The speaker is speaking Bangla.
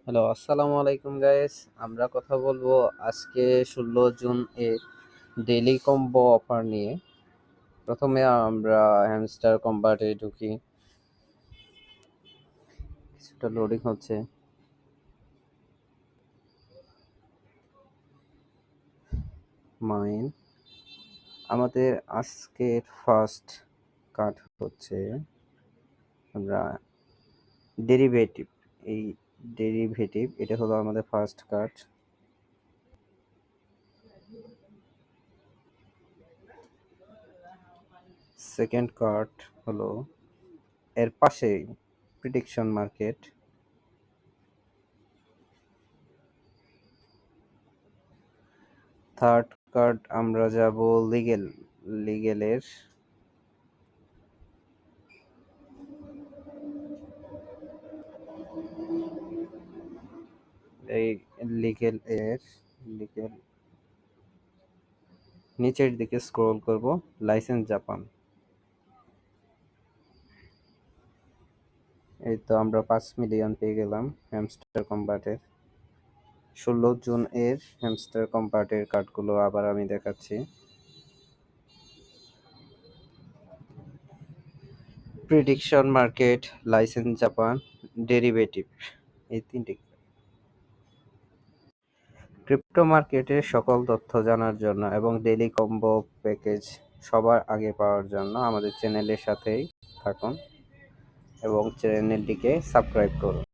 হ্যালো, আসসালামু আলাইকুম গাইস। আমরা কথা বলবো আজকে 16 জুন এর ডেইলি কম্বো অফার নিয়ে। প্রথমে আমরা হ্যামস্টার কম্বাটে ঢুকি। কিছুটা লোডিং হচ্ছে। মাইন আমাদের আজকের ফার্স্ট কার্ড হচ্ছে আমরা ডেরিভেটিভ। এই ডেরিভেটিভ এটা হলো আমাদের ফার্স্ট কার্ড। সেকেন্ড কার্ড হলো এর পাশেই প্রিডিকশন মার্কেট। থার্ড কার্ড আমরা যাব লিগেলের এই লিগেল নিচের দিকে স্ক্রল করব, লাইসেন্স জাপান। এই তো আমরা 5 মিলিয়ন পেয়ে গেলাম হ্যামস্টার কম্বাটের। 16 জুন এর হ্যামস্টার কম্বাটের কার্ডগুলো আবার আমি দেখাচ্ছি। Prediction market, licence Japan, derivative, এই তিনটি। ক্রিপ্টো মার্কেটের সকল তথ্য জানার জন্য এবং ডেইলি কম্বো প্যাকেজ সবার আগে পাওয়ার জন্য আমাদের চ্যানেলের সাথেই থাকুন এবং চ্যানেলটিকে সাবস্ক্রাইব করুন।